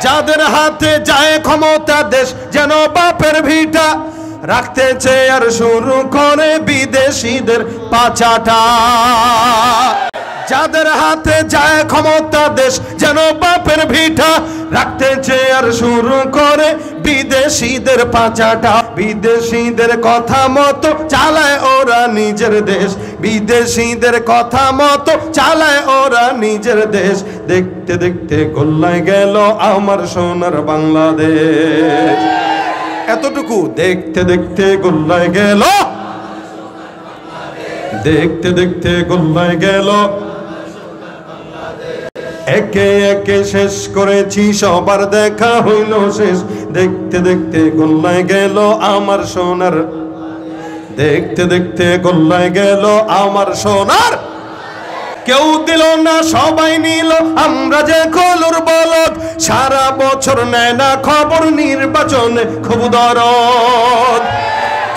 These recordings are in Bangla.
যাদের হাতে যায় ক্ষমতা দেশ যেন বাপের ভিটা, রাখতে চেয়ে আর শুরু করে বিদেশিদের পাচাটা। যাদের হাতে যায় ক্ষমতা দেশ যেন বাপের ভিটা, রাখতে চেয়ে আর শুরু করে বিদেশিদের পাচাটা। বিদেশিদের কথা মতো চালায় ওরা নিজের দেশ, বিদেশিদের কথা মতো চালায় ওরা নিজের দেশ। দেখতে দেখতে গোল্লায় গেল আমার সোনার বাংলাদেশ। এতটুকু দেখতে দেখতে গোল্লায় গেল, দেখতে দেখতে গোল্লায় গেল। একে একে শেষ করেছি সবার দেখা হইল শেষ, দেখতে দেখতে গোল্লায় গেল আমার সোনার, দেখতে দেখতে গোল্লায় গেল আমার সোনার। কেউ দিল না সবাই নিল আমরা যে কলুর বলদ, সারা বছর নেয় না খবর নির্বাচনে খুব দরদ।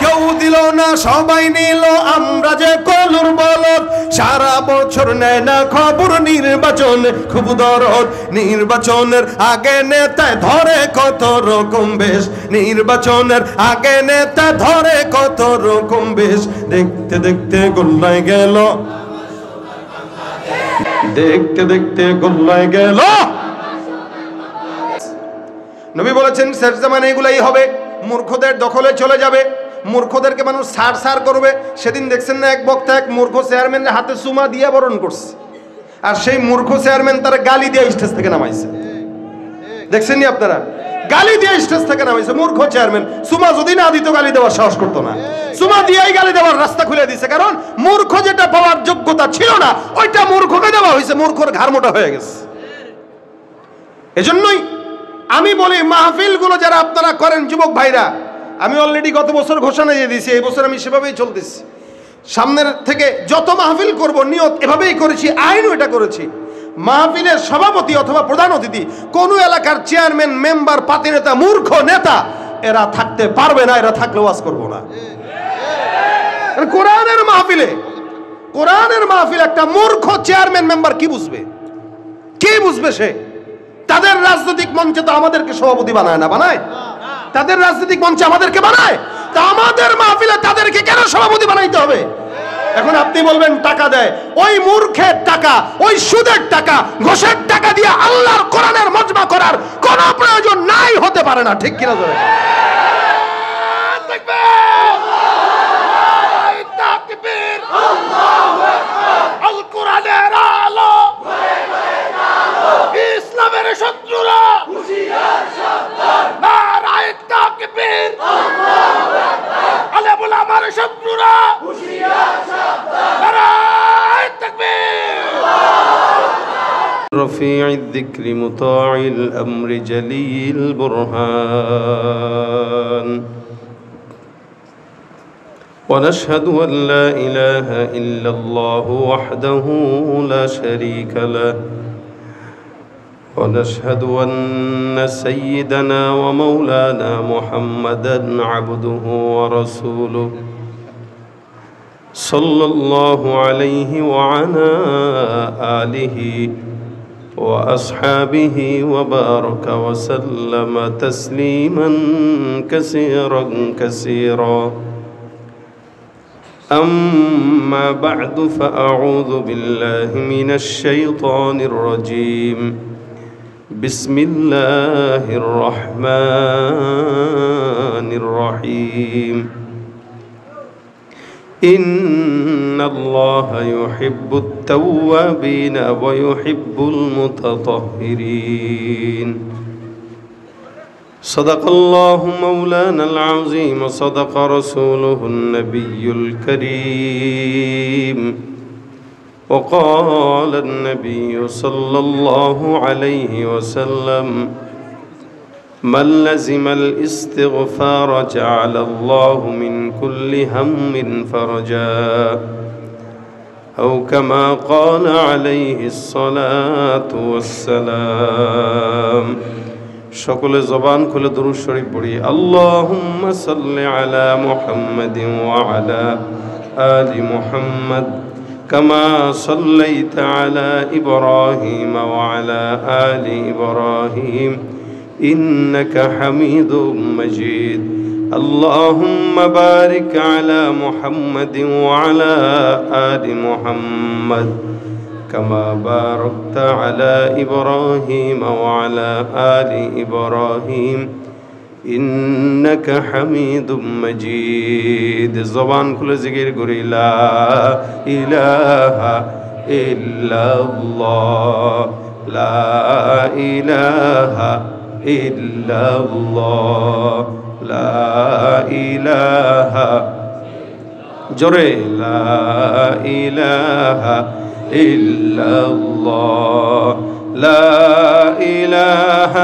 কেউ দিল না সবাই নিল আমরা যে কলুর বলদ, সারা বছর নেয় না খবর নির্বাচনে খুব দরদ। নির্বাচনের আগে নেতা ধরে কত রকম বেশ, নির্বাচনের আগে নেতা ধরে কত রকম বেশ। দেখতে দেখতে গোল্লায় গেল, দেখতে দেখতে গোল্লায় গেল। নবী বলেছেন শেষ জামানায় এগুলাই হবে, মূর্খদের দখলে চলে যাবে, মূর্খদেরকে মানুষ সার সার করবে। সেদিন দেখছেন না এক বক্তা এক মূর্খ চেয়ারম্যানের হাতে চুমা দিয়ে বরণ করছে, আর সেই মূর্খ চেয়ারম্যান তারা গালি দিয়ে স্টেজ থেকে নামাইছে। দেখছেন নি আপনারা? গালি দিয়ে স্টেজ থেকে নামাইছে মূর্খ চেয়ারম্যান। চুমা যদি না দিত গালি দেওয়ার সাহস করতো না, চুমা দিয়েই গালি দেওয়ার রাস্তা খুলে দিছে। কারণ মূর্খ যেটা পাওয়ার যোগ্যতা ছিল না ওইটা মূর্খকে দেওয়া হয়েছে, মূর্খর ঘাড় মোটা হয়ে গেছে। এজন্যই আমি বলি মাহফিলগুলো যারা আপনারা করেন যুবক ভাইরা, আমি অলরেডি গত বছর ঘোষণা দিয়ে দিয়েছি, এই বছর আমি সেভাবেই চলতেছি। সামনের থেকে যত মাহফিল করব নিয়ত এভাবেই করেছি, আইনও এটা করেছি। মাহফিলের সভাপতি অথবা প্রধান অতিথি কোন এলাকার চেয়ারম্যান, মেম্বার, পাতি নেতা, মূর্খ নেতা এরা থাকতে পারবে না, এরা থাকলে ওয়াজ করব না। কোরআনের মাহফিলে, কোরআনের মাহফিল একটা মূর্খ চেয়ারম্যান মেম্বার কি বুঝবে? কি বুঝবে সে? তাদের রাজনৈতিক মঞ্চে তো আমাদেরকে সভাপতি বানায় না, বানায়? তাদের রাজনৈতিক মঞ্চে আমাদেরকে বানায়, তা আমাদের মাহফিলে তাদেরকে কেন সভাপতি বানাইতে হবে? এখন আপনি বলবেন টাকা দেয়, ওই মূর্খের টাকা, ওই সুদের টাকা, ঘোষের টাকা দিয়ে আল্লাহর কোরআনের মজমা করার কোন প্রয়োজন নাই, হতে পারে না। ঠিক কিনা? ধরে আল কোরআনের আলো, ইসলামের শত্রুরা নারায়ে তাকবীর, আলেমুল আমার শত্রুরা নারায়ে তাকবীর। رفيع الذكر مطاع الأمر جلي البرهان، ونشهد أن لا إله إلا الله وحده لا شريك له، ونشهد أن سيدنا ومولانا محمدًا عبده ورسوله صلى الله عليه وعلى آله وأصحابه وبارك وسلم تسليمًا كثيرًا كثيرًا. أما بعد فأعوذ بالله من الشيطان الرجيم. بسم الله الرحمن الرحيم. إن الله يحب التوابين ويحب المتطهرين. صدق الله مولانا العظيم وصدق رسوله النبي الكريم. وقال النبي صلى الله عليه وسلم: من لزم الاستغفار جعل الله من كل هم فرجا، أو كما قال عليه الصلاة والسلام. সকলে জবান খুলে দুরূদ শরীফ পড়ি। আল্লাহুম্মা সাল্লি আলা মুহাম্মাদিন ওয়া আলা আলি মুহাম্মাদ কামা সাল্লাইতা আলা ইব্রাহিম ওয়া আলা আলি ইব্রাহিম إنك حميد مجيد اللهم بارك على محمد وعلى آل محمد كما باركت على إبراهيم وعلى آل إبراهيم إنك حميد مجيد زبان كل ذكر قولي لا إله إلا الله لا إله إلا الله لا إله جري لا إله إلا الله لا إله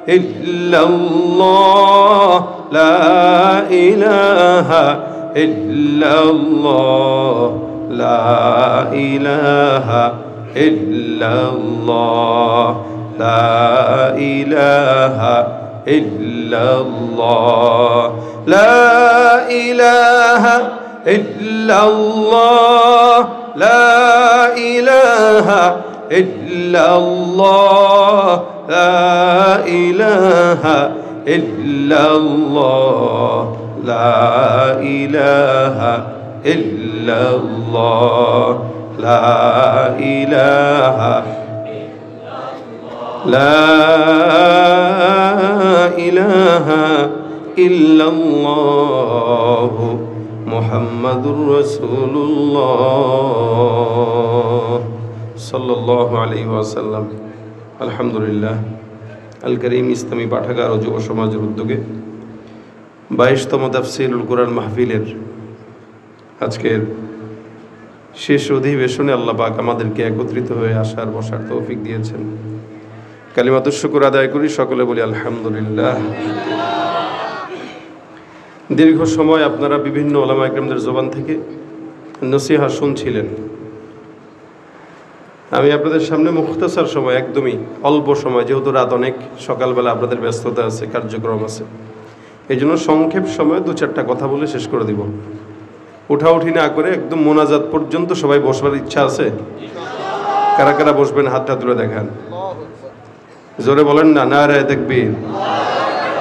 إلا الله لا إله إلا الله لا إله إلا الله لا إله إلا الله لا إله إلا الله لا إله إلا الله لا إله إلا الله لا إله إلا الله لا إله لا إله إلا الله محمد رسول الله صلى الله عليه وسلم আলহামদুলিল্লাহ আল করিম ইসলামী পাঠাগার ও যুব সমাজের উদ্যোগে 22তম তাফসীরুল কোরআন মাহফিলের আজকের শেষ অধিবেশনে আল্লাহ পাক আমাদেরকে একত্রিত হয়ে আসার বসার তৌফিক দিয়েছেন। কালিমাতুশ শুকর আদায় করি, সকলে বলি আলহামদুলিল্লাহ। দীর্ঘ সময় আপনারা বিভিন্ন উলামা ইকরামদের জবান থেকে নসিহা শুনছিলেন। আমি আপনাদের সামনে মুখতাসার সময়, একদমই অল্প সময়, যেহেতু রাত অনেক, সকালবেলা আপনাদের ব্যস্ততা আছে, কার্যক্রম আছে, এই জন্য সংক্ষেপ সময়ে 2-4টা কথা বলে শেষ করে দিব। উঠাউঠি না করে একদম মোনাজাত পর্যন্ত সবাই বসবার ইচ্ছা আছে? কারা কারা বসবেন হাতটা তুলে দেখান। জোরে বলেন না, নারায়ে তাকবীর।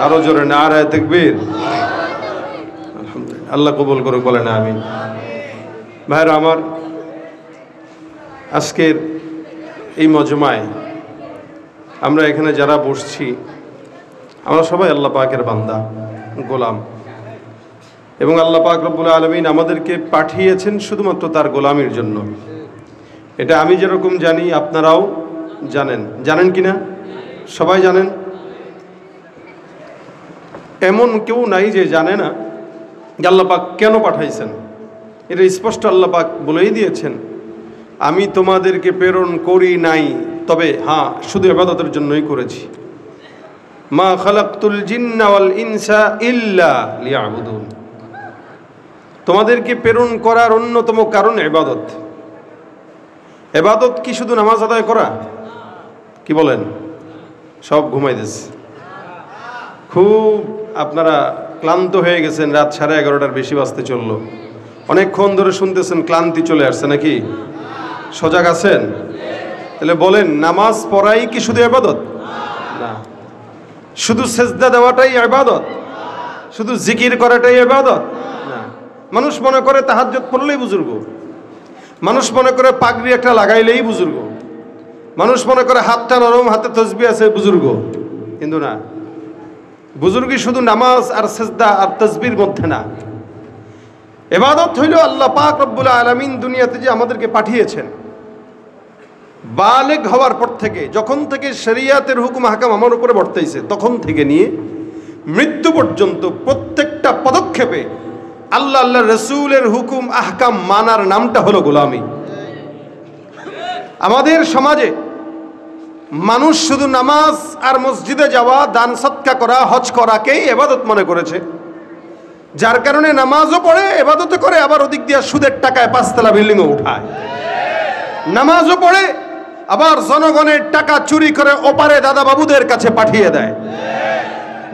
আরো জোরে নারায়ে তাকবীর। আলহামদুলিল্লাহ, আল্লাহ কবুল করুক, বলেন আমিন। ভাইরা আমার, আজকের এই মজমায় আমরা এখানে যারা বসছি, আমরা সবাই আল্লাহ পাকের বান্দা, গোলাম, এবং আল্লাহ পাক রব্বুল আলামিন আমাদেরকে পাঠিয়েছেন শুধুমাত্র তার গোলামির জন্য। এটা আমি যেরকম জানি আপনারাও জানেন। জানেন কিনা? সবাই জানেন। এমন কেউ নাই যে জানে না যে আল্লাহ পাক কেন পাঠাইছেন। এটা স্পষ্ট আল্লাহ পাক বলেই দিয়েছেন, আমি তোমাদেরকে প্রেরণ করি নাই, তবে হ্যাঁ, শুধু ইবাদতের জন্যই করেছি। মা খালাকতুল জিন্না ওয়াল ইনসা ইল্লা লিয়াবুদুন। তোমাদেরকে প্রেরণ করার অন্যতম কারণ ইবাদত। ইবাদত কি শুধু নামাজ আদায় করা? কি বলেন? সব ঘুমাইতেছে, খুব আপনারা ক্লান্ত হয়ে গেছেন। রাত 11:30টার বেশি বাজতে চললো। অনেকক্ষণ ধরে শুনতেছেন, ক্লান্তি চলে আসছে নাকি? সজাগ আছেন? তাহলে বলেন, নামাজ পড়াই কি শুধু ইবাদত? না। শুধু সেজদা দেওয়াটাই ইবাদত? শুধু জিকির করাটাই ইবাদত? না। মানুষ মনে করে তাহাজ্জুদ পড়লেই বুজুর্গ, মানুষ মনে করে পাগড়ি একটা লাগাইলেই বুজুর্গ, মানুষ মনে করে হাতটা নরম, হাতে তসবিহ আছে বুজুর্গ। কিন্তু না, বুজুর্গি শুধু নামাজ আর সেজদা আর তসবির মধ্যে না। ইবাদত হইল আল্লাহ পাক রব্বুল আলামিন দুনিয়াতে যে আমাদেরকে পাঠিয়েছেন, বালেগ হওয়ার পর থেকে, যখন থেকে শরিয়াতের হুকুম হাকাম আমার উপরে বর্তাইছে, তখন থেকে নিয়ে মৃত্যু পর্যন্ত প্রত্যেকটা পদক্ষেপে আল্লাহ আল্লাহ রসুলের হুকুম আহকাম মানার নামটা হলো গোলামি। আমাদের সমাজে মানুষ শুধু নামাজ আর মসজিদে যাওয়া, দান সৎকা করা, হজ করাকেই ইবাদত মনে করেছে, যার কারণে নামাজও পড়ে, ইবাদতও করে, আবার ওদিক দিয়ে সুদের টাকায় 5তলা বিল্ডিংও উঠায়। নামাজও পড়ে, আবার জনগণের টাকা চুরি করে ওপারে দাদা বাবুদের কাছে পাঠিয়ে দেয়।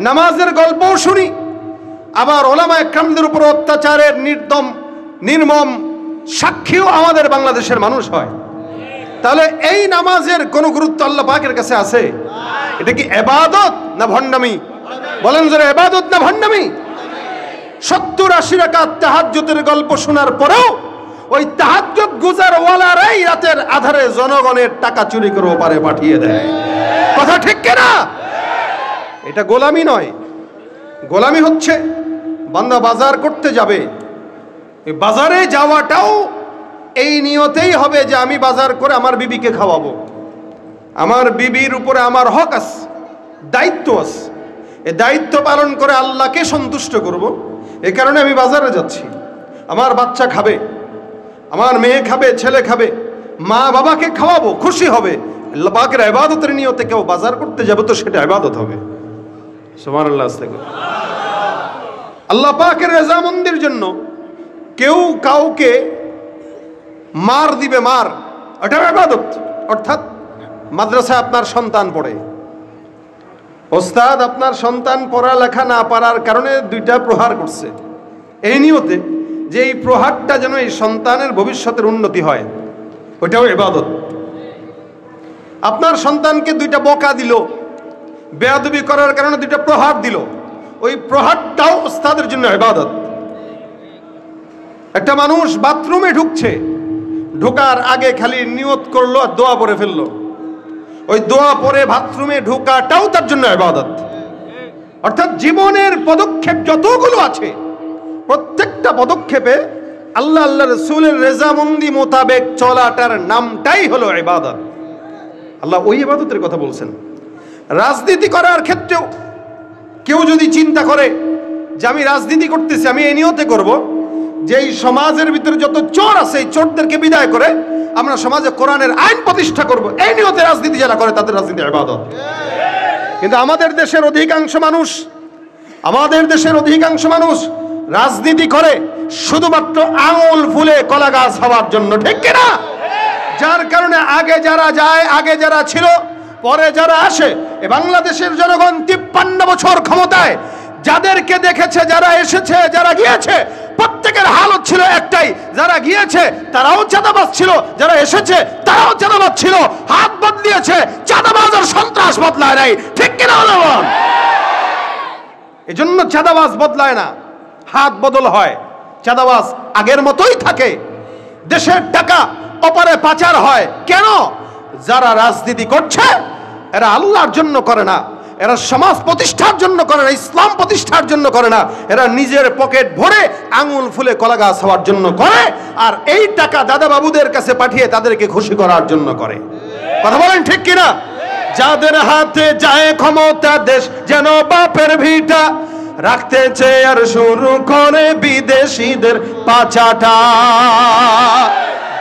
নামাজের গল্পও শুনি, আবার ওলামা একরামদের উপর অত্যাচারের নির্মম সাক্ষীও আমাদের বাংলাদেশের মানুষ হয়। তাহলে এই নামাজের কোনো গুরুত্ব আল্লাহ পাকের কাছে আছে? এটা কি ইবাদত না ভণ্ডামি? বলেন জোরে, ইবাদত না ভণ্ডামি? 70-80 রাকাত তাহাজ্জুদের গল্প শোনার পরেও ওই তাহাজ্জুদ গুজারওয়ালারাই রাতের আধারে জনগণের টাকা চুরি করে ওপারে পাঠিয়ে দেয়। কথা ঠিক কিনা? এটা গোলামি নয়। গোলামি হচ্ছে বান্দা বাজার করতে যাবে, এই বাজারে যাওয়াটাও এই নিয়তেই হবে যে আমি বাজার করে আমার বিবিকে খাওয়াবো, আমার বিবির উপরে আমার হক আছে, দায়িত্ব আছে, এই দায়িত্ব পালন করে আল্লাহকে সন্তুষ্ট করব। এ কারণে আমি বাজারে যাচ্ছি। আমার বাচ্চা খাবে, আমার মেয়ে খাবে, ছেলে খাবে, মা বাবাকে খাওয়াবো, খুশি হবে। আল্লাহ পাকের ইবাদতের নিয়তে কেউ বাজার করতে যাবে তো সেটা ইবাদত হবে। সুবহানাল্লাহ। আল্লাহ পাকের রেজামন্দির জন্য কেউ কাউকে মার দিবে, মার, এটা ইবাদত। অর্থাৎ মাদ্রাসায় আপনার সন্তান পড়ে, ওস্তাদ আপনার সন্তান পড়ালেখা না পারার কারণে 2টা প্রহার করছে, এই নিয়তে যে এই প্রহারটা যেন এই সন্তানের ভবিষ্যতের উন্নতি হয়, ওইটাও ইবাদত। আপনার সন্তানকে 2টা বকা দিল, বেয়াদবি করার কারণে 2টা প্রহার দিল, ওই প্রহারটাও ওস্তাদের জন্য ইবাদত। একটা মানুষ বাথরুমে ঢুকছে, ঢোকার আগে খালি নিয়ত করলো আর দোয়া পড়ে ফেললো, ওই দোয়া পড়ে বাথরুমে ঢোকাটাও তার জন্য ইবাদত। অর্থাৎ জীবনের পদক্ষেপ যতগুলো আছে প্রত্যেকটা পদক্ষেপে আল্লাহ আল্লাহ রাসূলের রেজামন্দি মোতাবেক চলাটার নামটাই হলো ইবাদত। আল্লাহ ওই ইবাদতের কথা বলছেন। রাজনীতি করার ক্ষেত্রেও কেউ যদি চিন্তা করে যে আমি রাজনীতি করতেছি, আমি এই নিয়তে করব যে এই সমাজের ভিতরে যত চোর আছে এই চোরদেরকে বিদায় করে আমরা সমাজে কোরআনের আইন প্রতিষ্ঠা করব, এই নিয়তে রাজনীতি যারা করে তাদের রাজনীতি ইবাদত। কিন্তু আমাদের দেশের অধিকাংশ মানুষ রাজনীতি করে শুধুমাত্র আঙুল ফুলে কলা গাছ হওয়ার জন্য, ঠিক কিনা? যার কারণে আগে যারা যায়, আগে যারা ছিল, পরে যারা আসে, এ বাংলাদেশের জনগণ 53 বছর ক্ষমতায় যাদেরকে দেখেছে, যারা এসেছে, যারা গিয়েছে, প্রত্যেকের হালত ছিল একটাই, যারা গিয়েছে তারাও চাঁদাবাজ ছিল, যারা এসেছে তারাও চাঁদাবাজ ছিল। হাত বদলিয়েছে, চাঁদাবাজ আর সন্ত্রাস বদলায় নাই, ঠিক কিনা? এজন্য চাঁদাবাজ বদলায় না, হাত বদল হয়, চাঁদাবাজ আগের মতোই থাকে। দেশের টাকা অপরে পাচার হয় কেন? যারা রাজনীতি করছে এরা আল্লাহর জন্য করে না, এরা সমাজ প্রতিষ্ঠার জন্য করে না, ইসলাম প্রতিষ্ঠার জন্য করে না, এরা নিজের পকেট ভরে আঙুল ফুলে কলা গাছ হওয়ার জন্য করে, আর এই টাকা দাদা বাবুদের কাছে পাঠিয়ে তাদেরকে খুশি করার জন্য করে। কথা বলেন ঠিক কিনা? যাদের হাতে যায় ক্ষমতা, দেশ যেন বাপের ভিটা, রাখতে চেয়ে আর শুরু করে বিদেশিদের পাচাটা।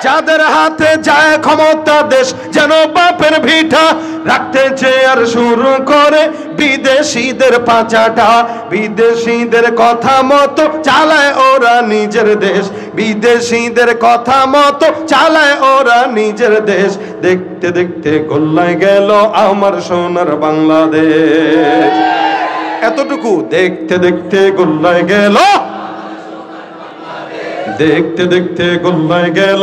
যাদের হাতে যায় ক্ষমতা, দেশ যেন বাপের ভিটা, রাখতে চেয়ে আর শুরু করে বিদেশিদের পাচাটা। বিদেশিদের কথা মতো চালায় ওরা নিজের দেশ, বিদেশিদের কথা মতো চালায় ওরা নিজের দেশ। দেখতে দেখতে গোল্লায় গেল আমার সোনার বাংলাদেশ। এতটুকু, দেখতে দেখতে গোল্লায় গেল, দেখতে দেখতে গোল্লায় গেল,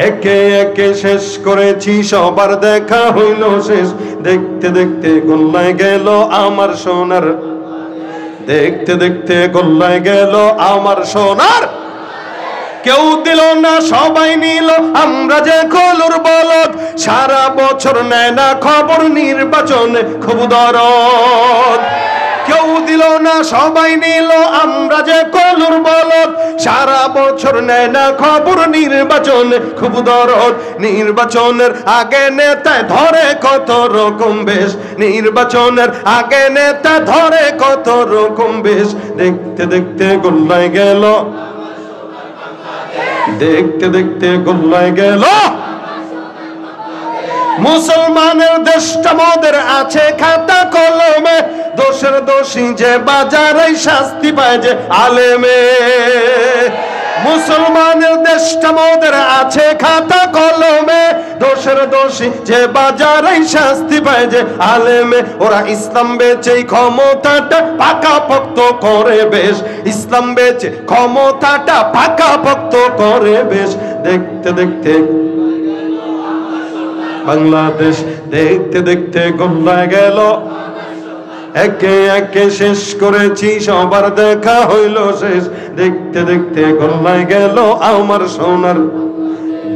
একে একে শেষ করেছি সবার দেখা হইল শেষ। দেখতে দেখতে গোল্লায় গেল আমার সোনার, দেখতে দেখতে গোল্লায় গেল আমার সোনার। কেউ দিল না সবাই নিল, আমরা যে কলুর বলদ, সারা বছর নেয় না খবর, নির্বাচনে খুব দরদ। কেউ দিল না সবাই নিল, আমরা যে কলুর বলদ, সারা বছর নেয় না খবর, নির্বাচনে খুব দরদ। নির্বাচনের আগে নেতা ধরে কত রকম বেশ, নির্বাচনের আগে নেতা ধরে কত রকম বেশ। দেখতে দেখতে গোল্লায় গেল, দেখতে দেখতে গোল্লায় গেল। মুসলমানের দেশটা মোদের আছে খাতা কলমে, দোষের দোষী যে বাজারে শাস্তি পায় যে আলেমে। মুসলমানের দেশটা মোদের আছে খাতা কলমে, দোষের দোষী যে বাজারে শাস্তি পায় যে আলেমে। ওরা ইসলাম বেচে ক্ষমতাটা পাকাপোক্ত করে বেশ, ইসলাম বেচে ক্ষমতাটা পাকাপোক্ত করে বেশ। দেখতে দেখতে বাংলাদেশ দেখতে দেখতে গোল্লায় গেল একে একে শেষ করেছি সবার দেখা হইল শেষ দেখতে দেখতে গোল্লায় গেল আমার সোনার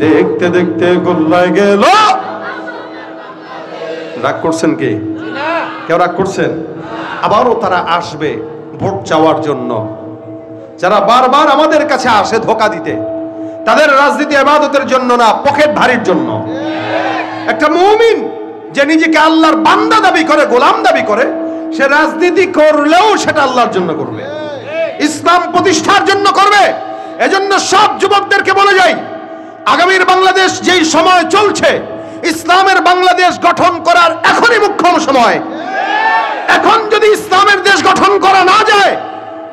দেখতে দেখতে গোল্লায় গেল রাগ করছেন কি কেউ রাগ করছেন আবারও তারা আসবে ভোট চাওয়ার জন্য যারা বারবার আমাদের কাছে আসে ধোঁকা দিতে তাদের রাজনীতি ইবাদতের জন্য না পকেট ভারীর জন্য একটা মুমিন যে নিজেকে আল্লাহর বান্দা দাবি করে গোলাম দাবি করে সে রাজনীতি করলেও সেটা আল্লাহর জন্য করবে ইসলাম প্রতিষ্ঠার জন্য করবে এজন্য সব যুবকদেরকে বলে যাই আগামীর বাংলাদেশ যেই সময় চলছে ইসলামের বাংলাদেশ গঠন করার এখনই মুখ্যম সময় এখন যদি ইসলামের দেশ গঠন করা না যায়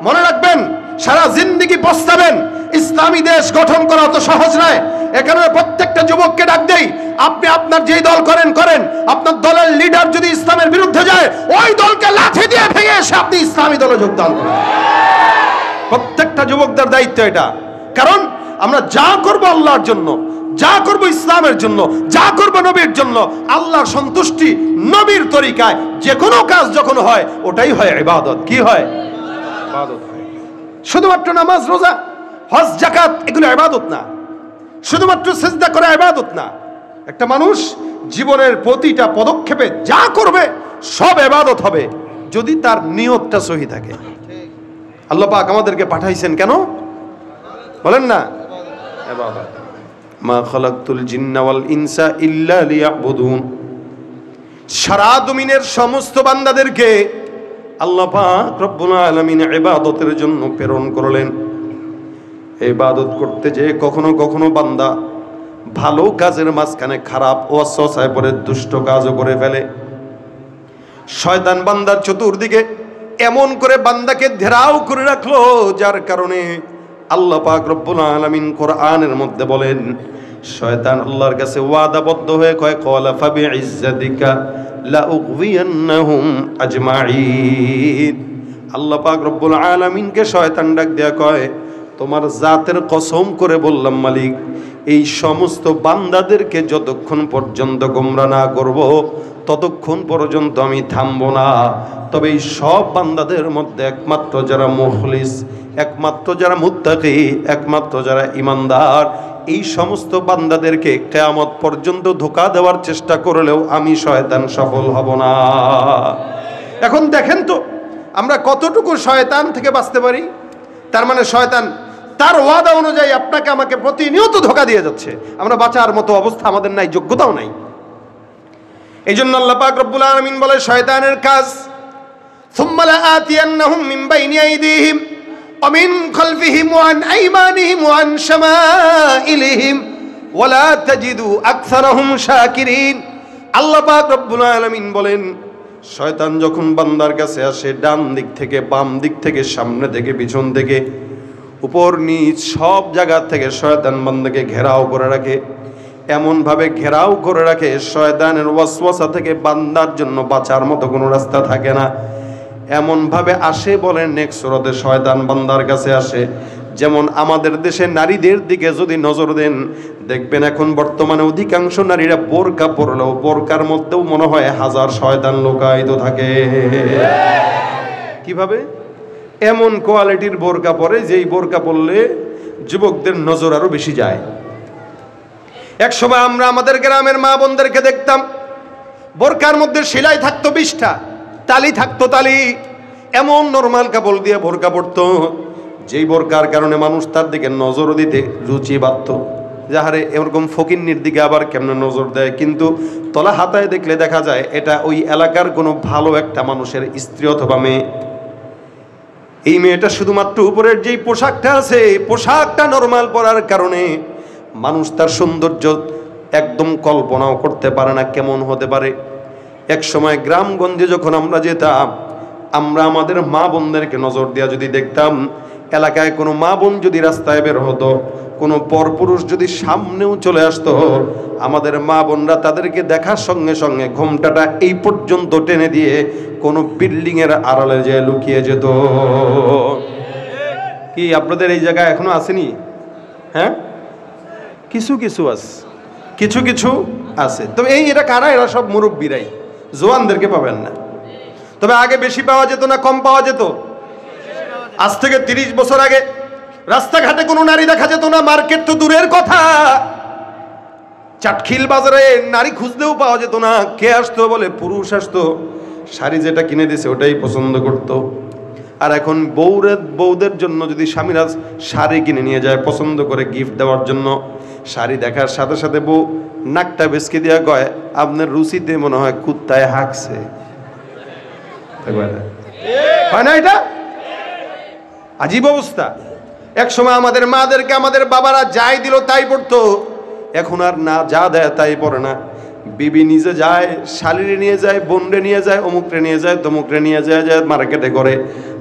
মনে রাখবেন সারা জিন্দেগি পস্তাবেন ইসলামী দেশ গঠন করা তো সহজ নয় এখানে প্রত্যেকটা যুবককে ডাক দেই আপনি আপনার যেই দল করেন করেন আপনার দলের লিডার যদি ইসলামের বিরুদ্ধে যায় ওই দলকে লাঠি দিয়ে ভেঙে এসে আপনি ইসলামী দলে যোগদান করেন প্রত্যেকটা যুবকদের দায়িত্ব এটা কারণ আমরা যা করব আল্লাহর জন্য যা করব ইসলামের জন্য যা করব নবীর জন্য আল্লাহর সন্তুষ্টি নবীর তরিকায় যে কোনো কাজ যখন হয় ওটাই হয় ইবাদত কি হয় ইবাদত হয় শুধুমাত্র নামাজ রোজা হজ যাকাত এগুলো ইবাদত না শুধুমাত্র সিজদা করা ইবাদত না একটা মানুষ জীবনের প্রতিটা পদক্ষেপে যা করবে সব ইবাদত হবে যদি তার নিয়তটা সহি থাকে আল্লাহ পাক আমাদেরকে পাঠাইছেন কেন বলেন না ইবাদত মা খালাকতুল জিন্না ওয়াল ইনসা ইল্লা লিয়াবুদুন সারা দুনিয়ার সমস্ত বান্দাদেরকে আল্লাহ পাক রব্বুল আলামিন ইবাদতের জন্য প্রেরণ করলেন ইবাদত করতে যে কখনো কখনো বান্দা ভালো কাজের মাঝখানে খারাপ ওয়াসওয়াসায় পড়ে দুষ্ট কাজও করে ফেলে শয়তান বান্দার চতুর্দিকে এমন করে বান্দাকে ঘেরাও করে রাখলো যার কারণে আল্লাহ পাক রব্বুল আলামিন কোরআনের মধ্যে বলেন শয়তান আল্লাহর কাছে ওয়াদাবদ্ধ হয়ে কয় ক্বালা ফাবিইজ্জাতিকা লা উগওয়িয়ান্নাহুম আজমাইন আল্লাহ পাক রব্বুল আলামিনকে শয়তান ডাক দেয়া কয় তোমার জাতের কসম করে বললাম মালিক এই সমস্ত বান্দাদেরকে যতক্ষণ পর্যন্ত গোমরা না করব ততক্ষণ পর্যন্ত আমি থামবো না তবে এই সব বান্দাদের মধ্যে একমাত্র যারা মুখলিস একমাত্র যারা মুত্তাকি একমাত্র যারা ঈমানদার এই সমস্ত বান্দাদেরকে কিয়ামত পর্যন্ত ধোঁকা দেওয়ার চেষ্টা করলেও আমি শয়তান সফল হব না এখন দেখেন তো আমরা কতটুকু শয়তান থেকে বাঁচতে পারি তার মানে শয়তান তার ওয়াদা অনুযায়ী আপনাকে আমাকে প্রতিনিয়ত ধোঁকা দিয়ে যাচ্ছে আমরা বাঁচার মতো অবস্থা আমাদের নাই যোগ্যতাও নাই এইজন্য আল্লাহ পাক রব্বুল আলামিন বলে শয়তানের কাজ সুম্মা লাআতিয়ান্নাহুম মিন বাইনি আইদিহিম ওয়া মিন খালফিহিম ওয়া আন আইমানিহিম ওয়া আন শামাইলিহিম ওয়া লা তাজিদু আকসারাহুম শাকিরিন আল্লাহ পাক রব্বুল আলামিন বলেন শয়তান যখন বান্দার কাছে আসে ডান দিক থেকে বাম দিক থেকে সামনে থেকে পিছন থেকে উপর নিচ সব জায়গা থেকে শয়তান বান্দাকে ঘেরাও করে রাখে এমন ভাবে ঘেরাও করে রাখে শয়তানের ওয়াসওয়াসা থেকে বান্দার জন্য বাঁচার মতো কোনো রাস্তা থাকে না এমন ভাবে আসে বলেন নেক্সট সূরাতে শয়তান বান্দার কাছে আসে যেমন আমাদের দেশে নারীদের দিকে যদি নজর দেন দেখবেন এখন বর্তমানে অধিকাংশ নারীরা বোরকা পরলেও বোরকার মধ্যেও মনে হয় হাজার শয়তান লুকায়িত থাকে কিভাবে এমন কোয়ালিটির বোরকা পরে যেই বোরকা পরলে যুবকদের নজর আরো বেশি যায় এক সময় আমরা আমাদের গ্রামের মা বোনদেরকে দেখতাম বোরকার মধ্যে সেলাই থাকতো 20টা তালি থাকতো তালি এমন নরমাল কাপড় দিয়ে বোরকা পরতো যেই বোরকার কারণে মানুষ তার দিকে নজর দিতে রুচি বাড়ত যাহারে এরকম ফকিন্নির দিকে আবার কেমন নজর দেয় কিন্তু তলা হাতায় দেখলে দেখা যায় এটা ওই এলাকার কোনো ভালো একটা মানুষের স্ত্রী অথবা মেয়ে এই মেয়েটা শুধুমাত্র উপরের যেই পোশাকটা আছে পোশাকটা নরমাল পরার কারণে মানুষ তার সৌন্দর্য একদম কল্পনাও করতে পারে না কেমন হতে পারে এক সময় গ্রামগঞ্জে যখন আমরা যেতাম আমরা আমাদের মা বোনদেরকে নজর দেওয়া যদি দেখতাম এলাকায় কোনো মা বোন যদি রাস্তায় বের হতো কোনো পরপুরুষ যদি সামনেও চলে আসতো আমাদের মা বোনরা তাদেরকে দেখার সঙ্গে সঙ্গে ঘোমটাটা এই পর্যন্ত টেনে দিয়ে কোনো বিল্ডিং এর আড়ালে যেয়ে লুকিয়ে যেত কি আপনাদের এই জায়গায় এখনো আসেনি হ্যাঁ কিছু কিছু আছে কিছু কিছু আছে। তবে এরা কারা? এরা সব মুরব্বীরাই, জোয়ানদেরকে পাবেন না। তবে আগে বেশি পাওয়া যেত না কম পাওয়া যেত? আজ থেকে 30 বছর আগে রাস্তাঘাটে কোনো নারী দেখা যেত না, মার্কেট তো দূরের কথা, চাটখিল বাজারে নারী খুঁজলেও পাওয়া যেত না। কে আসতো? বলে পুরুষ আসতো, শাড়ি যেটা কিনে দিছে ওটাই পছন্দ করত। আর এখন বউদের জন্য যদি স্বামীরা শাড়ি কিনে নিয়ে যায় পছন্দ করে গিফট দেওয়ার জন্য, শাড়ি দেখার সাথে সাথে বউ নাকটা বেসকে দিয়া কয় আপনার রুচিতে মনে হয় কুত্তায় হাঁকছে। হয় না? এটা আজীব অবস্থা। এক সময় আমাদের মাদেরকে আমাদের বাবারা যাই দিল তাই পড়তো, এখন আর না যা দেয় তাই পড়ে না। বিবি নিজে যায়, শালিরে নিয়ে যায়, বোনরে নিয়ে যায়, অমুকরে নিয়ে যায়, তমুকরে নিয়ে যায়, যায় মার্কেটে করে।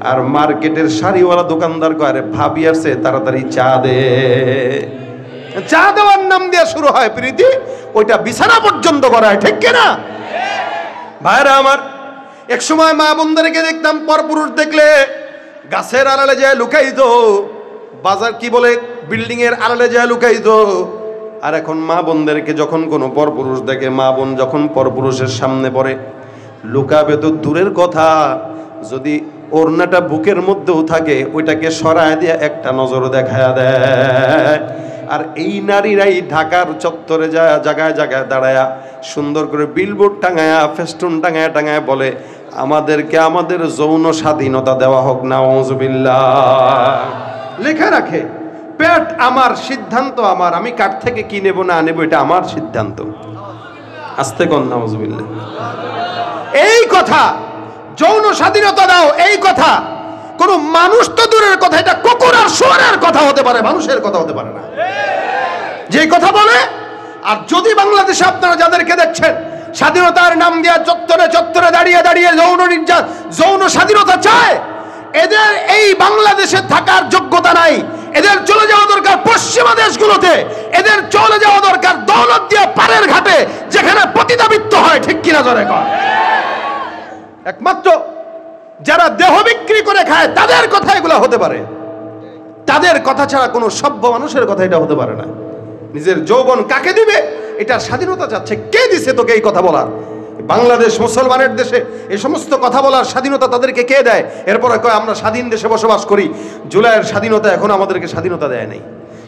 আর মার্কেটের শাড়িওয়ালা দোকানদার কয় ভাবি আসছে তাড়াতাড়ি চা দে। চা দেওয়ার নাম দিয়ে শুরু হয় প্রীতি, ওইটা বিছানা পর্যন্ত করা হয়। ঠিক কিনা ভাইরা আমার? এক সময় মা বোনদেরকে দেখতাম পরপুরুষ দেখলে গাছের আড়ালে যায় লুকাইতো, বাজার কি বলে বিল্ডিং এর আড়ালে যায় লুকাইতো। আর এখন মা বোনদেরকে যখন কোনো পরপুরুষ দেখে, মা বোন যখন পরপুরুষের সামনে পড়ে লুকাবে তো দূরের কথা, যদি ওড়নাটা বুকের মধ্যেও থাকে ওইটাকে সরায় দিয়ে একটা নজর দেখায়া দেয়। আর এই নারীরাই ঢাকার চত্বরে যায় জায়গায় জায়গায় দাঁড়ায়া সুন্দর করে বিলবোর্ড টাঙায়া ফেস্টুন টাঙায় টাঙায় বলে আমাদেরকে আমাদের যৌন স্বাধীনতা দেওয়া হোক, নাউযুবিল্লাহ। লেখা রাখে পেট আমার, সিদ্ধান্ত আমার, আমি কার থেকে কি নেব না নেব এটা আমার সিদ্ধান্ত। আস্তে কোন নাউযুবিল্লাহ। এই কথা যৌন স্বাধীনতা দাও, এই কথা কোন মানুষ তো দূরের কথা, এটা কুকুর আর শুয়োরের কথা হতে পারে, মানুষের কথা হতে পারে না যে কথা বলে। আর যদি বাংলাদেশে আপনারা যাদেরকে দেখছেন স্বাধীনতার নাম দিয়ে চত্বরে চত্বরে দাঁড়িয়ে দাঁড়িয়ে যৌন স্বাধীনতা চায়, এদের এই বাংলাদেশে থাকার যোগ্যতা নাই। এদের চলে যাওয়া দরকার পশ্চিমা দেশগুলোতে, এদের চলে যাওয়া দরকার দৌলত দিয়ে পারের ঘাটে, যেখানে পতিতাবৃত্ত হয়। ঠিক কিনা জোরে কর? একমাত্র যারা দেহ বিক্রি করে খায় তাদের কথা এগুলো হতে পারে, তাদের কথা ছাড়া কোনো সভ্য মানুষের কথা এটা হতে পারে না। নিজের যৌবন কাকে দিবে এটা স্বাধীনতা চাচ্ছে, কে দিছে তোকে এই কথা বলার? বাংলাদেশ মুসলমানের দেশে এই সমস্ত কথা বলার স্বাধীনতা তাদেরকে কে দেয়? এরপরে কয় আমরা স্বাধীন দেশে বসবাস করি। জুলাইয়ের স্বাধীনতা এখন আমাদেরকে স্বাধীনতা দেয় নাই,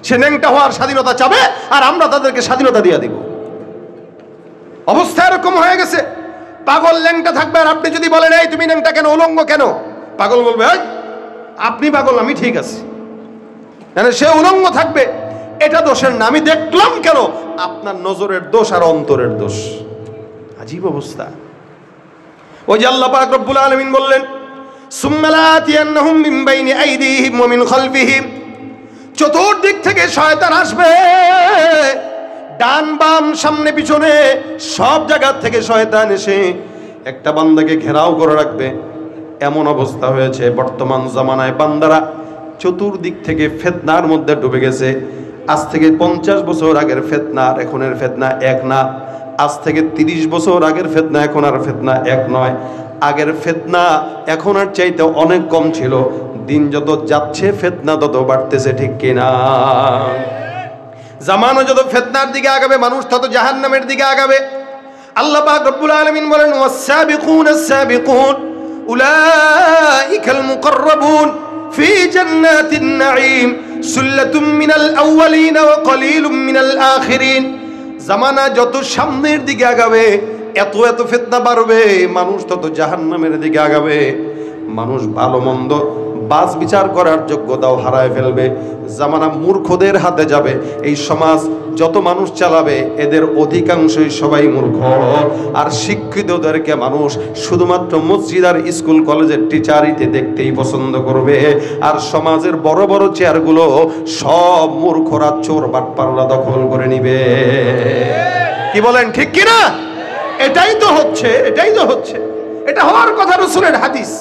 সে ন্যাংটা হওয়ার স্বাধীনতা চাবে আর আমরা তাদেরকে স্বাধীনতা দিয়ে দিব। অবস্থা এরকম হয়ে গেছে। পাগল ল্যাংটা থাকবে, আর আপনি যদি বলেন এই তুমি ল্যাংটা কেন, উলঙ্গ কেন, পাগল বলবে আপনি পাগল, আমি ঠিক আছি। মানে সে উলঙ্গ থাকবে, এটা দোষের না, আমি দেখলাম কেন, আপনার নজরের দোষ আর অন্তরের দোষ। আজীব অবস্থা। ওই যে আল্লাহ পাক রব্বুল আলামিন বললেন সুম্মা লাতিয়ান্নাহুম মিন বাইনি আইদিহিম ওয়া মিন খালফিহিম, চতুর্দিক থেকে শয়তান আসবে, ডান বাম সামনে পিছনে সব জায়গা থেকে শয়তান এসে একটা বান্দাকে ঘেরাও করে রাখবে। এমন অবস্থা হয়েছে বর্তমান জামানায় বান্দারা চতুর্দিক থেকে ফিতনার মধ্যে ডুবে গেছে। আজ থেকে 50 বছর আগের ফিতনা আর এখনের ফিতনা এক না। আজ থেকে 30 বছর আগের ফিতনা এখন আর ফিতনা এক নয়। আগের ফিতনা এখন আর চাইতে অনেক কম ছিল, দিন যত যাচ্ছে ফিতনা তত বাড়তেছে। ঠিক কিনা? জামানা যত ফিতনার দিকে আগাবে মানুষ তত জাহান্নামের দিকে আগাবে। আল্লাহ পাক রব্বুল আলামিন বলেন ওয়াস-সাবিকুনাস সাবিকুন উলাইকাল মুকাররাবুন ফি জান্নাতিন নাঈম সুল্লাতুম মিনাল আউয়ালিন ওয়া কলিলুম মিনাল আখিরিন। জামানা যত সামনের দিকে আগাবে এত এত ফিতনা বাড়বে, মানুষ তত জাহান্নামের দিকে আগাবে। মানুষ ভালো মন্দ বাস বিচার করার যোগ্যতাও হারায় ফেলবে। জামানা মূর্খদের হাতে যাবে। এই সমাজ যত মানুষ চালাবে এদের অধিকাংশই সবাই মূর্খ। আর শিক্ষিতদেরকে মানুষ শুধুমাত্র মসজিদ আর স্কুল কলেজের টিচারিতে দেখতেই পছন্দ করবে। আর সমাজের বড় বড় চেয়ারগুলো সব মূর্খরা চোর বাটপাররা দখল করে নিবে। কি বলেন ঠিক কিনা? এটাই তো হচ্ছে, এটাই তো হচ্ছে। এটা হওয়ার কথা, রাসূলের হাদিস।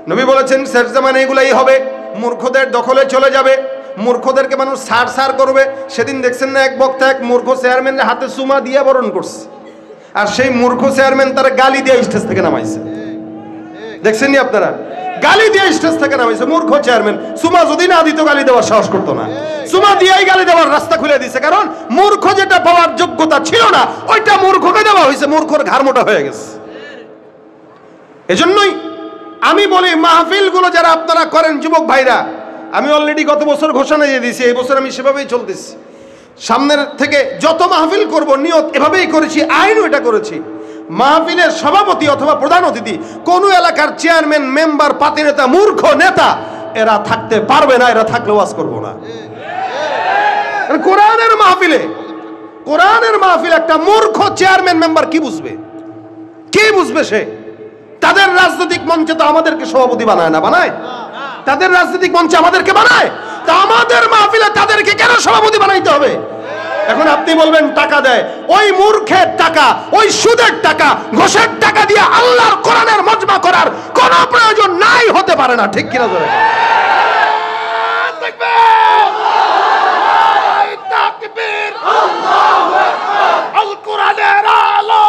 নবী বলেছেন শেষ জামানে এগুলাই হবে, মূর্খদের দখলে চলে যাবে, মূর্খদেরকে মানুষ সার সার করবে। সেদিন দেখছেন না এক বক্তা এক মূর্খ চেয়ারম্যানের হাতে চুমা দিয়ে বরণ করছে, আর সেই মূর্খ চেয়ারম্যান তার গালি দিয়ে স্টেজ থেকে নামাইছে। দেখছেন নি আপনারা? গালি দিয়ে স্টেজ থেকে নামাইছে। মূর্খ চেয়ারম্যান, সুমা যদি না দিত গালি দেওয়ার সাহস করতো না, সুমা দিয়েই গালি দেওয়ার রাস্তা খুলে দিছে। কারণ মূর্খ যেটা পাওয়ার যোগ্যতা ছিল না ওইটা মূর্খকে দেওয়া হয়েছে, মূর্খর ঘাড় মোটা হয়ে গেছে। এজন্যই আমি বলি মাহফিলগুলো যারা আপনারা করেন যুবক ভাইরা, আমি অলরেডি গত বছর ঘোষণা দিয়ে দিয়েছি, এই বছর আমি সেভাবেই চলতেছি। সামনের থেকে যত মাহফিল করব নিয়ত এভাবেই করেছি, আইনও এটা করেছি। মাহফিলের সভাপতি অথবা প্রধান অতিথি কোন এলাকার চেয়ারম্যান, মেম্বার, পাতি নেতা, মূর্খ নেতা এরা থাকতে পারবে না। এরা থাকলে ওয়াজ করব না। কোরআনের মাহফিলে, কোরআনের মাহফিল একটা মূর্খ চেয়ারম্যান মেম্বার কি বুঝবে? কি বুঝবে সে? তাদের রাজনৈতিক মঞ্চে তো আমাদেরকে সভাপতি বানায় না, বানায়? তাদের রাজনৈতিক মঞ্চে আমাদেরকে বানায়, তা আমাদের মাহফিলে তাদেরকে কেন সভাপতি বানাইতে হবে? এখন আপনি বলবেন টাকা দেয়, ওই মূর্খের টাকা, ওই সুদের টাকা, ঘোষের টাকা দিয়ে আল্লাহর কোরআনের মজমা করার কোনো প্রয়োজন নাই, হতে পারে না। ঠিক কিনা ধরে? আল কোরআনের আলো,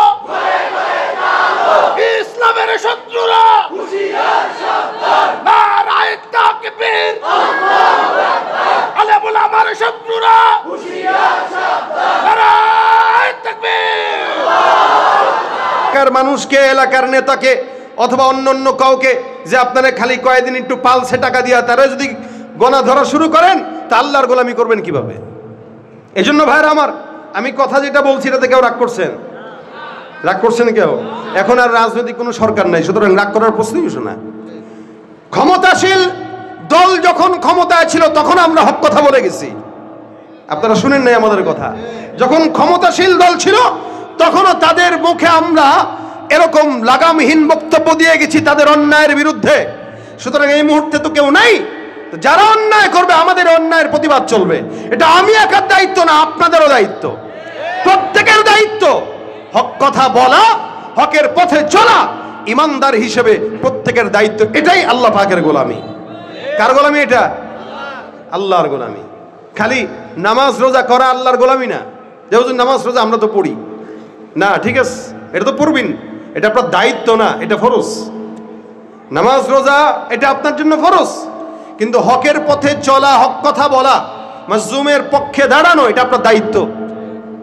ইসলামের শত্রুরা হুঁশিয়ার সাবধান, নারায়ে তাকবীর, আল্লাহু আকবার, আলেমুল আমার শত্রুরা হুঁশিয়ার সাবধান, নারায়ে তাকবীর। এলাকার মানুষকে, এলাকার নেতাকে অথবা অন্য কাউকে যে আপনারা খালি কয়েকদিন একটু পালসে টাকা দিয়া তারা যদি গোনা ধরা শুরু করেন তা আল্লাহর গোলামি করবেন কিভাবে? এজন্য ভাইরা আমার, আমি কথা যেটা বলছি এটাতে কেউ রাগ করছেন? রাগ করছেন কেউ? এখন আর রাজনৈতিক কোনো সরকার নাই, সুতরাং রাগ করার প্রশ্নই আসে না। ক্ষমতাশীল দল যখন ক্ষমতায় ছিল তখন আমরা হক কথা বলে গেছি, আপনারা শুনেন নাই আমাদের কথা। যখন ক্ষমতাশীল দল ছিল তখনও তাদের মুখে আমরা এরকম লাগামহীন বক্তব্য দিয়ে গেছি তাদের অন্যায়ের বিরুদ্ধে। সুতরাং এই মুহূর্তে তো কেউ নাই, যারা অন্যায় করবে আমাদের অন্যায়ের প্রতিবাদ চলবে। এটা আমি একার দায়িত্ব না, আপনাদেরও দায়িত্ব, প্রত্যেকের দায়িত্ব। হক কথা বলা, হকের পথে চলা ইমানদার হিসেবে প্রত্যেকের দায়িত্ব। এটাই আল্লাহ পাকের গোলামি। কার গোলামি এটা? আল্লাহর গোলামি। খালি নামাজ রোজা করা আল্লাহর গোলামি না। যেহেতু নামাজ রোজা আমরা তো পড়ি না, ঠিক আছে, এটা তো পড়বেন, এটা আপনার দায়িত্ব না, এটা ফরজ। নামাজ রোজা এটা আপনার জন্য ফরজ, কিন্তু হকের পথে চলা, হক কথা বলা, মাজলুমের পক্ষে দাঁড়ানো এটা আপনার দায়িত্ব।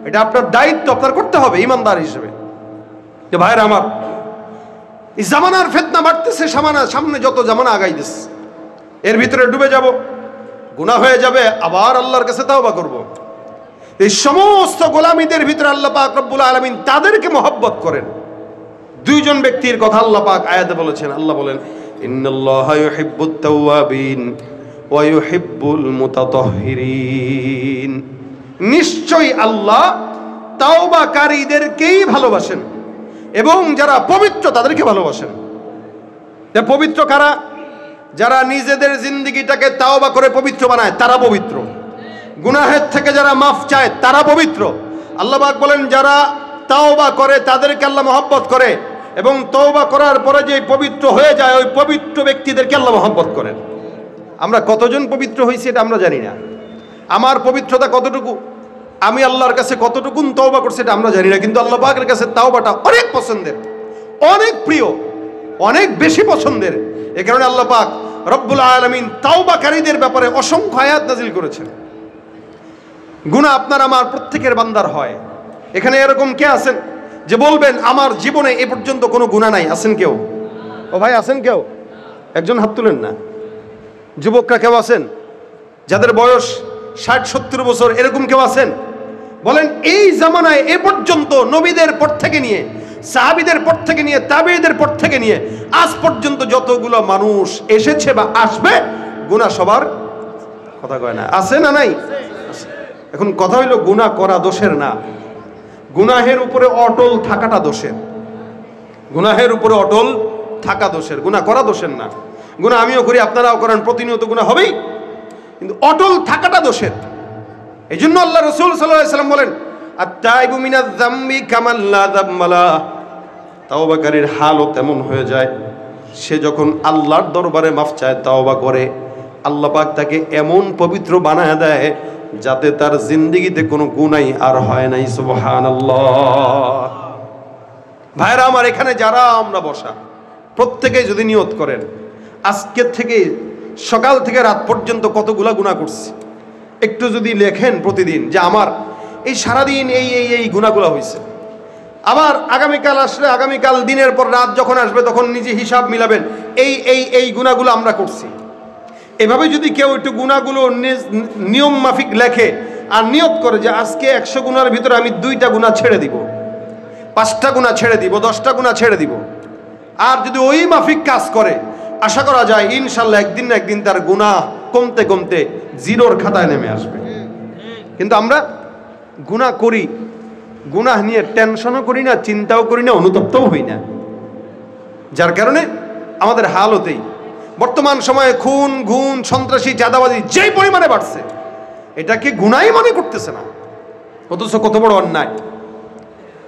এটা আপনার দায়িত্ব, আপনার করতে হবে ইমানদার হিসেবে। যে ভাইরা আমার, এই জামানার ফিতনা বাড়তেছে, সামনে যত জামানা আগাইতেছে এর ভিতরে ডুবে যাব, গুনাহ হয়ে যাবে, আবার আল্লাহর কাছে তাওবা করব। এই সমস্ত গোলামীদের ভিতরে আল্লাহ পাক রব্বুল আলামিন তাদেরকে মহব্বত করেন। দুইজন ব্যক্তির কথা আল্লাহ পাক আয়াতে বলেছেন। আল্লাহ বলেন, ইন্নাল্লাহা ইউহিব্বুত তাওয়াবিন ওয়া ইউহিব্বুল মুতাতাহহিরিন। নিশ্চয়ই আল্লাহ তাওবাকারীদেরকেই ভালোবাসেন এবং যারা পবিত্র তাদেরকে ভালোবাসেন। পবিত্র কারা? যারা নিজেদের জিন্দেগিটাকে তাওবা করে পবিত্র বানায় তারা পবিত্র। গুনাহের থেকে যারা মাফ চায় তারা পবিত্র। আল্লাহ পাক বলেন, যারা তাওবা করে তাদেরকে আল্লাহ মহব্বত করে, এবং তওবা করার পরে যে পবিত্র হয়ে যায় ওই পবিত্র ব্যক্তিদেরকে আল্লাহ মহব্বত করেন। আমরা কতজন পবিত্র হয়েছি এটা আমরা জানি না। আমার পবিত্রতা কতটুকু, আমি আল্লাহর কাছে কতটুকুন তওবা করছি এটা আমরা জানি না, কিন্তু আল্লাহ পাকের কাছে তাওবাটা অনেক পছন্দের, অনেক প্রিয়, অনেক বেশি পছন্দের। এই কারণে আল্লাহ পাক রব্বুল আলামিন তাওবাকারীদের ব্যাপারে অসংখ্য আয়াত নাজিল করেছেন। গুনাহ আপনার আমার প্রত্যেকের বান্দার হয়। এখানে এরকম কে আছেন যে বলবেন আমার জীবনে এ পর্যন্ত কোনো গুনাহ নাই? আছেন কেউ? ও ভাই আছেন কেউ? একজন হাত তুলেন না। যুবকরা কেউ আছেন যাদের বয়স 60-70 বছর, এরকম কেউ আছেন? বলেন এই জামানায় এ পর্যন্ত নবীদের পর থেকে নিয়ে, সাহাবীদের পর থেকে নিয়ে, তাবেঈদের পর থেকে নিয়ে আজ পর্যন্ত যতগুলো মানুষ এসেছে বা আসবে, গুনাহ সবার কথা কয় না, আছে না নাই? এখন কথা হইল গুনাহ করা দোষের না, গুনাহের উপরে অটল থাকাটা দোষের। গুনাহের উপরে অটল থাকা দোষের, গুনাহ করা দোষের না। গুনাহ আমিও করি, আপনারাও করেন, প্রতিনিয়ত গুনাহ হবেই, কিন্তু অটল থাকাটা দোষের। এই জন্য আল্লাহ রাসূল সাল্লাল্লাহু আলাইহি ওয়াসাল্লাম বলেন, আত-তাইবু মিনাজ যামবি কামান লা যামবা লা। তাওবাকারীর হালও তেমন হয়ে যায়, সে যখন আল্লাহর দরবারে মাফ চায়, তাওবা করে, আল্লাহ পাক তাকে এমন পবিত্র বানায় দেয় যাতে তার জিন্দেগিতে কোনো গুনাহ আর হয় নাই। সুবহানাল্লাহ। ভাইরা আমার, এখানে যারা আমরা বসা প্রত্যেকেই যদি নিয়ত করেন আজকে থেকে সকাল থেকে রাত পর্যন্ত কতগুলা গুনাহ করছি, একটু যদি লেখেন প্রতিদিন যে আমার এই সারাদিন এই গুনাহগুলো হয়েছে। আবার আগামীকাল আসলে আগামীকাল দিনের পর রাত যখন আসবে তখন নিজে হিসাব মিলাবেন এই গুনাহগুলো আমরা করছি। এভাবে যদি কেউ একটু গুনাহগুলো নিয়ম মাফিক লেখে আর নিয়ত করে যে আজকে 100 গুনার ভিতরে আমি 2টা গুনাহ ছেড়ে দিব, 5টা গুনাহ ছেড়ে দিব, 10টা গুনাহ ছেড়ে দিব, আর যদি ওই মাফিক কাজ করে আশা করা যায় ইনশাল্লাহ একদিন না একদিন তার গুনাহ কমতে কমতে জিরোর খাতায় নেমে আসবে। কিন্তু আমরা গুনাহ করি, গুনাহ নিয়ে টেনশনও করি না, চিন্তাও করি না, অনুতপ্তও হই না, যার কারণে আমাদের হালতেই বর্তমান সময়ে খুন, গুণ, সন্ত্রাসী, চাঁদাবাজি যেই পরিমাণে বাড়ছে এটাকে গুনাহই মনে করতেছে না, অথচ কত বড় অন্যায়।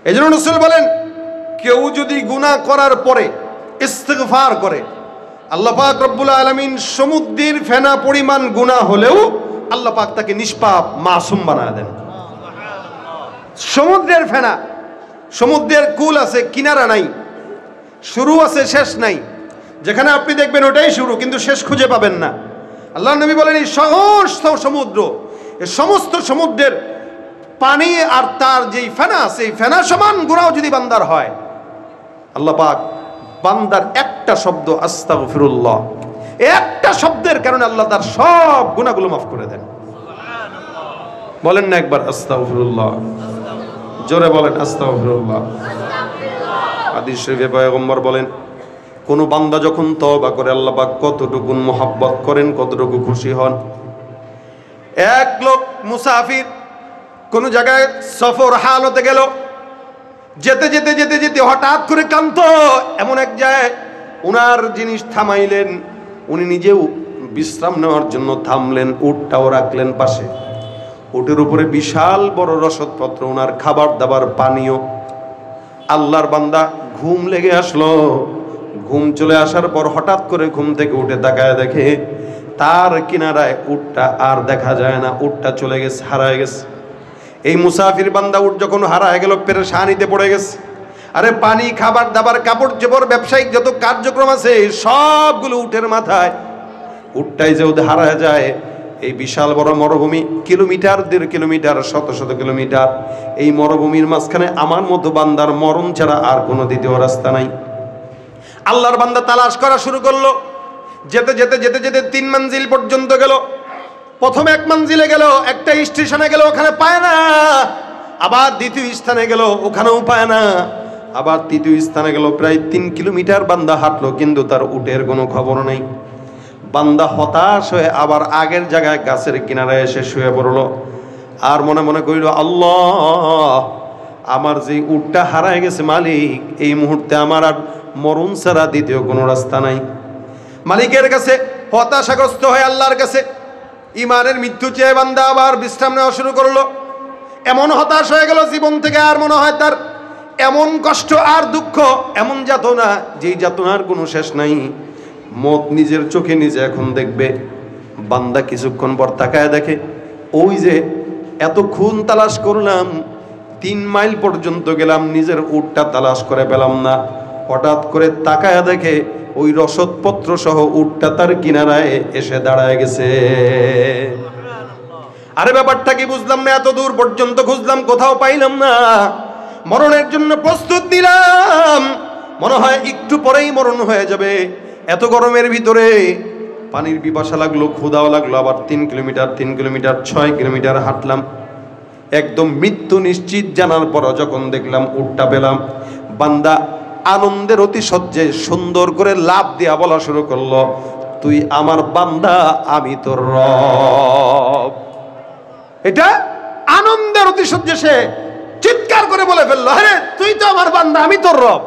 এই জন্য রাসূল বলেন কেউ যদি গুনাহ করার পরে ইস্তিগফার করে আল্লাহ পাক রব্বুল আলামিন সমুদ্রের ফেনা পরিমাণ গুনাহ হলেও আল্লাহ পাক তাকে নিষ্পাপ মাসুম বানায় দেন। সমুদ্রের ফেনা, সমুদ্রের কুল আছে কিনারা নাই, শুরু আছে শেষ নাই, যেখানে আপনি দেখবেন ওটাই শুরু কিন্তু শেষ খুঁজে পাবেন না। আল্লাহ নবী বলেন এই সমস্ত সমুদ্র, এই সমস্ত সমুদ্রের পানি আর তার যেই ফেনা আছে এই ফেনা সমান গুনাহ যদি বান্দার হয়, আল্লাহ পাক বান্দার একটা শব্দ আস্তাগফিরুল্লাহ, একটা শব্দের কারণে আল্লাহ তার সব গুনাহগুলো মাফ করে দেন। বলেন না একবার আস্তাগফিরুল্লাহ, জোরে বলেন আস্তাগফিরুল্লাহ। হাদিস শরীফে পয়গম্বর বলেন কোন বান্দা যখন তওবা করে আল্লাহ পাক কতটুকু মোহাব্বত করেন, কতটুকু খুশি হন। এক লোক মুসাফির কোন জায়গায় সফর হালতে গেল, যেতে যেতে যেতে যেতে হঠাৎ করে ক্লান্ত এমন এক জায়গায় ওনার জিনিস থামাইলেন, উনি নিজেও বিশ্রাম নেওয়ার জন্য থামলেন, উটটাও রাখলেন পাশে। উটের উপরে বিশাল বড় রসদপত্র, ওনার খাবার দাবার পানীয়। আল্লাহর বান্দা ঘুম লেগে আসলো, ঘুম চলে আসার পর হঠাৎ করে ঘুম থেকে উঠে তাকায় দেখে তার কিনারায় উটটা আর দেখা যায় না, উটটা চলে গেছে, হারায় গেছে। এই মুসাফির বান্দা উট যখন হারায় গেল পেরেশানিতে পড়ে গেছে। আরে পানি, খাবার দাবার, কাপড় চোপড়, ব্যবসায়িক যত কার্যক্রম আছে সবগুলো উটের মাথায়। উটটাই যে ওদের হারায় যায়, এই বিশাল বড় মরুভূমি, কিলোমিটার 1.5 কিলোমিটার, শত শত কিলোমিটার, এই মরুভূমির মাঝখানে আমার মতো বান্দার মরণ ছাড়া আর কোনো দ্বিতীয় রাস্তা নাই। আল্লাহর বান্দা তালাশ করা শুরু করলো, যেতে যেতে যেতে যেতে 3 মঞ্জিল পর্যন্ত গেল। প্রথম 1 মঞ্জিলে গেল, একটা স্টেশনে গেল, ওখানে পায় না। আবার দ্বিতীয় স্থানে গেল, ওখানেও পায় না। আবার তৃতীয় স্থানে গেল, প্রায় 3 কিলোমিটার বান্দা হাঁটলো, কিন্তু তার উটের কোনো খবর নেই। বান্দা হতাশ হয়ে আবার আগের জায়গায় গাছের কিনারায় এসে শুয়ে পড়লো, আর মনে মনে কইল আল্লাহ, আমার যে উটটা হারায় গেছে মালিক, এই মুহূর্তে আমার আর মরণ ছাড়া দ্বিতীয় কোনো রাস্তা নাই। মালিকের কাছে হতাশাগ্রস্ত হয়ে আল্লাহর কাছে ইমানের মৃত্যু চেয়ে বান্দা আবার বিশ্রাম নেওয়া শুরু করলো। এমন হতাশ হয়ে গেল জীবন থেকে, আর মনে হয় তার এমন কষ্ট আর দুঃখ, এমন যাতনা, যেই যাতনার কোনো শেষ নাই। মত নিজের চোখে নিজে এখন দেখবে। বান্দা কিছুক্ষণ পর তাকায় দেখে ওই যে এতক্ষণ তালাশ করলাম, 3 মাইল পর্যন্ত গেলাম, নিজের উটটা তালাশ করে পেলাম না। হঠাৎ করে তাকায় দেখে ওই রসদপত্র সহ উটটা তার কিনারায় এসে দাঁড়ায় গেছে। আরে ব্যাপারটা কি বুঝলাম না, এত দূর পর্যন্ত খুঁজলাম, কোথাও পাইলাম না। মরণের জন্য প্রস্তুত নিলাম, মনে হয় একটু পরেই মরণ হয়ে যাবে। এত গরমের ভিতরে পানির পিপাসা লাগলো, ক্ষুধাও লাগলো। আবার 3 কিলোমিটার 3 কিলোমিটার 6 কিলোমিটার হাঁটলাম, একদম মৃত্যু নিশ্চিত জানার পর যখন দেখলাম উটটা পেলাম, বান্দা আনন্দের অতিশয্যে সুন্দর করে লাফ দিয়া বলা শুরু করলো, তুই আমার বান্দা, আমি তোর রব। এটা আনন্দের অতিশয্যে সে চিৎকার করে বলে ফেললো, আরে তুই তো আমার বান্দা, আমি তোর রব।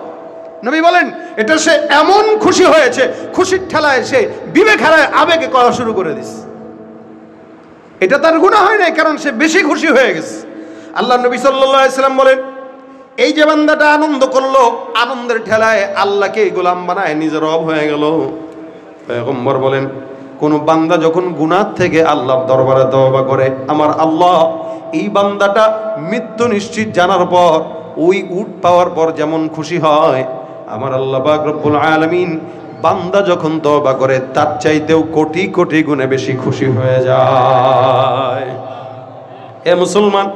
নবী বলেন এটা সে এমন খুশি হয়েছে, খুশির ঠেলায় সে বিবেক হারায় আবেগে করা শুরু করে দিস। এটা তার গুনাহ হয় নাই, কারণ সে বেশি খুশি হয়ে গেছে। আল্লাহ নবী সাল্লাল্লাহু আলাইহি সাল্লাম বলেন এই যে বান্দাটা আনন্দ করলো, আনন্দের ঠেলায় আল্লাহকে গোলাম বানায় নিজের রব হয়ে গেল। পয়গম্বর বলেন কোন বান্দা যখন গুনাহ থেকে আল্লাহর দরবারে তওবা করে, আমার আল্লাহ এই বান্দাটা মৃত্যু নিশ্চিত জানার পর, ওই উট পাওয়ার পর যেমন খুশি হয়, আমার আল্লাহ পাক রব্বুল আলামিন বান্দা যখন তওবা করে তার চাইতেও কোটি কোটি গুণে বেশি খুশি হয়ে যায়। এ মুসলমান,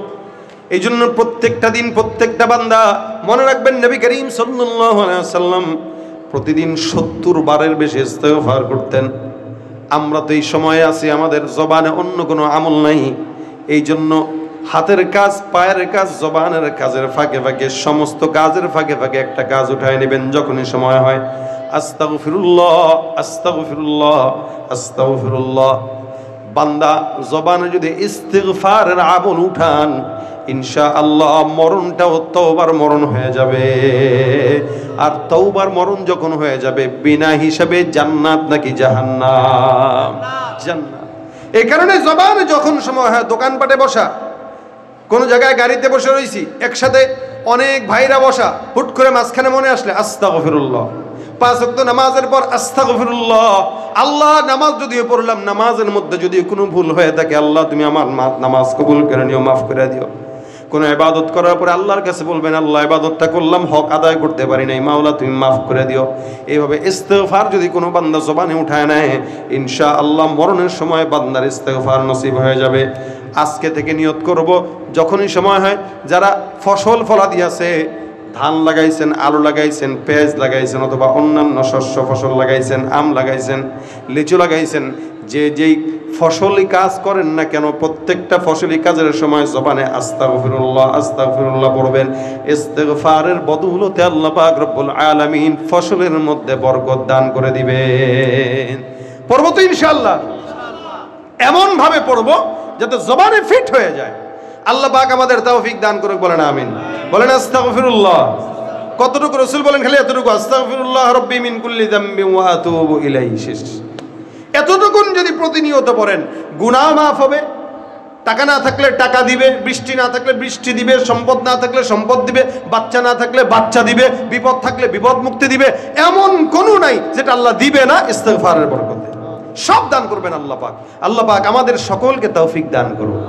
এই জন্য প্রত্যেকটা দিন প্রত্যেকটা বান্দা মনে রাখবেন, নবী করিম সাল্লাল্লাহু আলাইহি ওয়াসাল্লাম প্রতিদিন 70 বারের বেশি ইস্তেগফার করতেন। আমরা তো এই সময়ে আছি, আমাদের জবানে অন্য কোনো আমল নাই। এই জন্য হাতের কাজ, পায়ের কাজ, জবানের কাজের ফাঁকে ফাঁকে, সমস্ত কাজের ফাঁকে ফাঁকে একটা কাজ উঠায় নেবেন যখনই সময় হয়। আস্তাগফিরুল্লাহ, আস্তাগফিরুল্লাহ, আস্তাগফিরুল্লাহ। বান্দা জবানে যদি ইস্তিগফারের আমল উঠান, ইনশাআল্লাহ মরণটাও তওবার মরণ হয়ে যাবে। আর তওবার মরণ যখন হয়ে যাবে, বিনা হিসাবে জান্নাত নাকি জাহান্নাম? জান্নাত। এই কারণে জবানে যখন সময় হয়, দোকানপাটে বসা, কোন জায়গায় গাড়িতে বসে রয়েছি, একসাথে অনেক ভাইরা বসা, হুট করে মাঝখানে মনে আসলে আস্তাগফিরুল্লাহ, 5 ওয়াক্ত নামাজের পর আস্তাগফিরুল্লাহ। আল্লাহ, নামাজ যদিও পড়লাম, নামাজের মধ্যে যদি কোনো ভুল হয়ে থাকে, আল্লাহ তুমি আমার নামাজ কবুল করে নিও, মাফ করে দিও। কোন ইবাদত করার পরে আল্লাহর কাছে বলবেন, আল্লাহ ইবাদতটা করলাম, হক আদায় করতে পারি নাই, মাওলা তুমি মাফ করে দিও। এইভাবে ইস্তেগফার যদি কোনো বান্দা জবানে উঠায় নেয়, ইনশাআল্লাহ মরণের সময় বান্দার ইস্তেগফার নসিব হয়ে যাবে। আজকে থেকে নিয়ত করব, যখনই সময় হয়, যারা ফসল ফলাদি আছে, ধান লাগাইছেন, আলু লাগাইছেন, পেঁয়াজ লাগাইছেন, অথবা অন্যান্য শস্য ফসল লাগাইছেন, আম লাগাইছেন, লিচু লাগাইছেন, যে যেই ফসলি কাজ করেন না কেন, প্রত্যেকটা ফসলি কাজের সময় জবানে আস্তাগফিরুল্লাহ, আস্তাগফিরুল্লাহ পড়বেন। ইস্তেগফারের বদৌলতে আল্লাহ পাক রব্বুল আলামিন ফসলের মধ্যে বরকত দান করে দিবেন। পড়ব তো ইনশাআল্লাহ, এমন ভাবে পড়ব যাতে জবানে ফিট হয়ে যায়। আল্লাহ পাক আমাদের তৌফিক দান করুক, বলেন আমিন। বলেন আস্তাগফিরুল্লাহ। কতটুকু রাসূল বলেন? খালি এতটুকু, আস্তাগফিরুল্লাহ রাব্বি মিন কুল্লি যামবিন ওয়া আতুবু ইলাইহি। শেষ। এতটুকুন যদি প্রতিনিয়ত পড়েন, গুনাহ মাফ হবে, টাকা না থাকলে টাকা দিবে, বৃষ্টি না থাকলে বৃষ্টি দিবে, সম্পদ না থাকলে সম্পদ দিবে, বাচ্চা না থাকলে বাচ্চা দিবে, বিপদ থাকলে বিপদ মুক্তি দিবে। এমন কোনো নাই যেটা আল্লাহ দিবে না ইস্তেগফারের বরকতে। সব দান করবেন আল্লাহ পাক। আল্লাহ পাক আমাদের সকলকে তৌফিক দান করুন,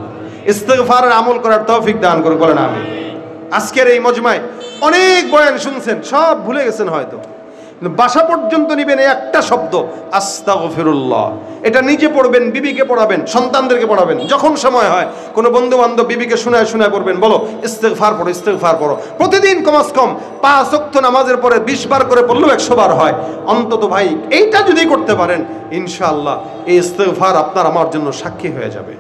ইস্তেগফারের আমল করার তৌফিক দান করুন, বলেন আমিন। আজকের এই মজমায় অনেক বয়ান শুনছেন, সব ভুলে গেছেন হয়তো, বাসা পর্যন্ত নিবেন একটা শব্দ, আস্তাগফিরুল্লাহ। এটা নিজে পড়বেন, বিবিকে পড়াবেন, সন্তানদেরকে পড়াবেন। যখন সময় হয়, কোনো বন্ধু বান্ধব বিবিকে শোনায় শোনায় পড়বেন, বলো ইস্তেগফার পড়ো, ইস্তেগফার পড়ো। প্রতিদিন কমাস কম 5 ওয়াক্ত নামাজের পরে 20 বার করে পড়লেও 100 বার হয় অন্তত। ভাই, এইটা যদি করতে পারেন, ইনশাআল্লাহ এই ইস্তেগফার আপনার আমার জন্য সাক্ষী হয়ে যাবে।